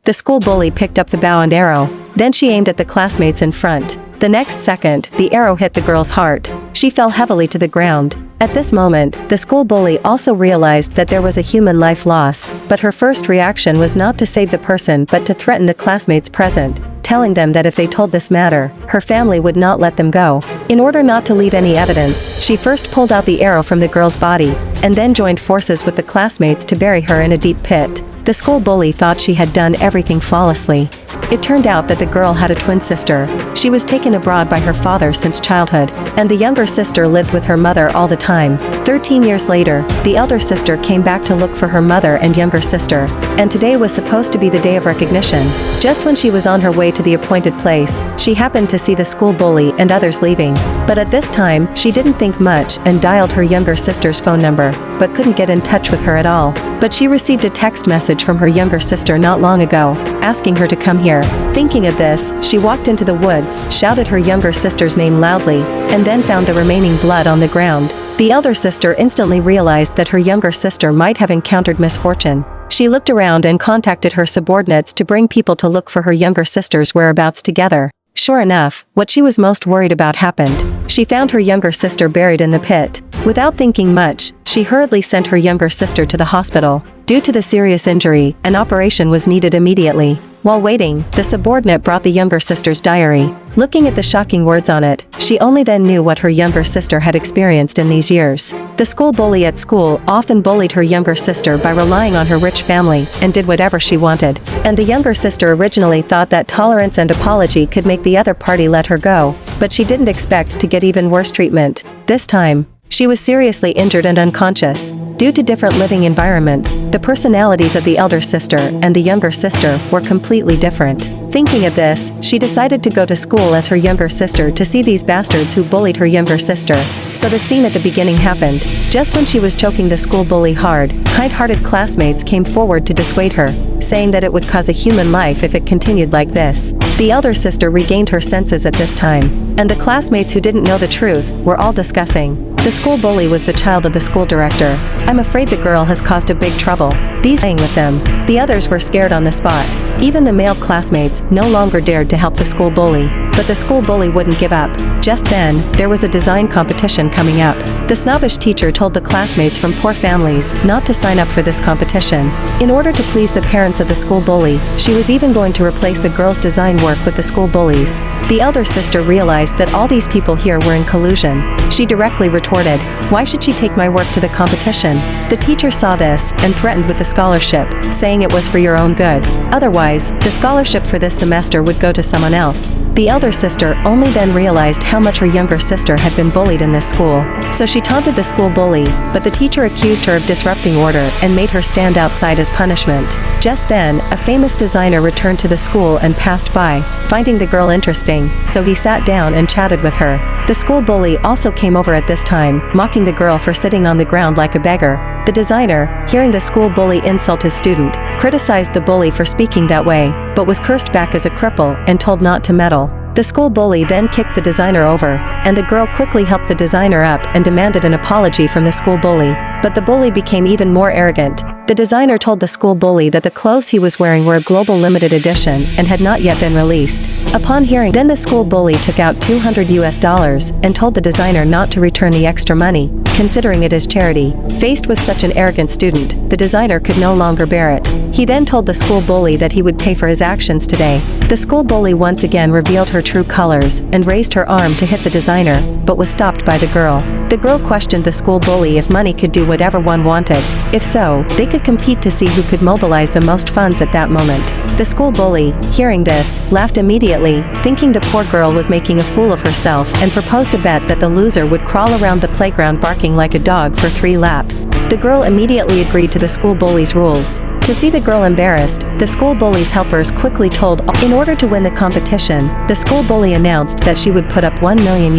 The school bully picked up the bow and arrow. Then she aimed at the classmates in front. The next second, the arrow hit the girl's heart. She fell heavily to the ground. At this moment, the school bully also realized that there was a human life lost, but her first reaction was not to save the person but to threaten the classmates present, telling them that if they told this matter, her family would not let them go. In order not to leave any evidence, she first pulled out the arrow from the girl's body, and then joined forces with the classmates to bury her in a deep pit. The school bully thought she had done everything flawlessly. It turned out that the girl had a twin sister. She was taken abroad by her father since childhood, and the younger sister lived with her mother all the time. 13 years later, the elder sister came back to look for her mother and younger sister, and today was supposed to be the day of recognition. Just when she was on her way to the appointed place, she happened to see the school bully and others leaving. But at this time, she didn't think much and dialed her younger sister's phone number, but couldn't get in touch with her at all. But she received a text message from her younger sister not long ago, asking her to come here. Thinking of this, she walked into the woods, shouted her younger sister's name loudly, and then found the remaining blood on the ground. The elder sister instantly realized that her younger sister might have encountered misfortune. She looked around and contacted her subordinates to bring people to look for her younger sister's whereabouts together. Sure enough, what she was most worried about happened. She found her younger sister buried in the pit. Without thinking much, she hurriedly sent her younger sister to the hospital. Due to the serious injury, an operation was needed immediately. While waiting, the subordinate brought the younger sister's diary. Looking at the shocking words on it, she only then knew what her younger sister had experienced in these years. The school bully at school often bullied her younger sister by relying on her rich family and did whatever she wanted. And the younger sister originally thought that tolerance and apology could make the other party let her go, but she didn't expect to get even worse treatment. This time, she was seriously injured and unconscious. Due to different living environments, the personalities of the elder sister and the younger sister were completely different. Thinking of this, she decided to go to school as her younger sister to see these bastards who bullied her younger sister. So the scene at the beginning happened. Just when she was choking the school bully hard, kind-hearted classmates came forward to dissuade her, saying that it would cause a human life if it continued like this. The elder sister regained her senses at this time, and the classmates who didn't know the truth were all discussing. The school bully was the child of the school director. I'm afraid the girl has caused a big trouble. These playing with them. The others were scared on the spot. Even the male classmates no longer dared to help the school bully. But the school bully wouldn't give up. Just then, there was a design competition coming up. The snobbish teacher told the classmates from poor families not to sign up for this competition. In order to please the parents of the school bully, she was even going to replace the girls' design work with the school bullies. The elder sister realized that all these people here were in collusion. She directly retorted, "Why should she take my work to the competition?" The teacher saw this and threatened with the scholarship, saying it was for your own good. Otherwise, the scholarship for this semester would go to someone else. The elder sister only then realized how much her younger sister had been bullied in this school. So she taunted the school bully, but the teacher accused her of disrupting order and made her stand outside as punishment. Just then, a famous designer returned to the school and passed by, finding the girl interesting, so he sat down and chatted with her. The school bully also came over at this time, mocking the girl for sitting on the ground like a beggar. The designer, hearing the school bully insult his student, criticized the bully for speaking that way, but was cursed back as a cripple and told not to meddle. The school bully then kicked the designer over, and the girl quickly helped the designer up and demanded an apology from the school bully. But the bully became even more arrogant. The designer told the school bully that the clothes he was wearing were a global limited edition and had not yet been released. Upon hearing, then the school bully took out $200 and told the designer not to return the extra money, considering it as charity. Faced with such an arrogant student, the designer could no longer bear it. He then told the school bully that he would pay for his actions today. The school bully once again revealed her true colors and raised her arm to hit the designer, but was stopped by the girl. The girl questioned the school bully if money could do whatever one wanted. If so, they could compete to see who could mobilize the most funds at that moment. The school bully, hearing this, laughed immediately, thinking the poor girl was making a fool of herself, and proposed a bet that the loser would crawl around the playground barking like a dog for 3 laps. The girl immediately agreed to the school bully's rules. To see the girl embarrassed, the school bully's helpers quickly told, in order to win the competition, the school bully announced that she would put up $1 million.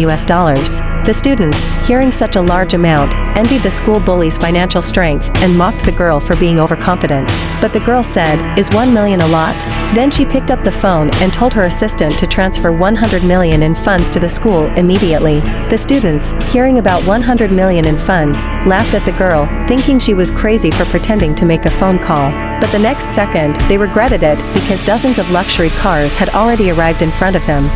The students, hearing such a large amount, envied the school bully's financial strength and mocked the girl for being overconfident. But the girl said, "Is 1 million a lot?" Then she picked up the phone and told her assistant to transfer 100 million in funds to the school immediately. The students, hearing about 100 million in funds, laughed at the girl, thinking she was crazy for pretending to make a phone call. But the next second, they regretted it because dozens of luxury cars had already arrived in front of them.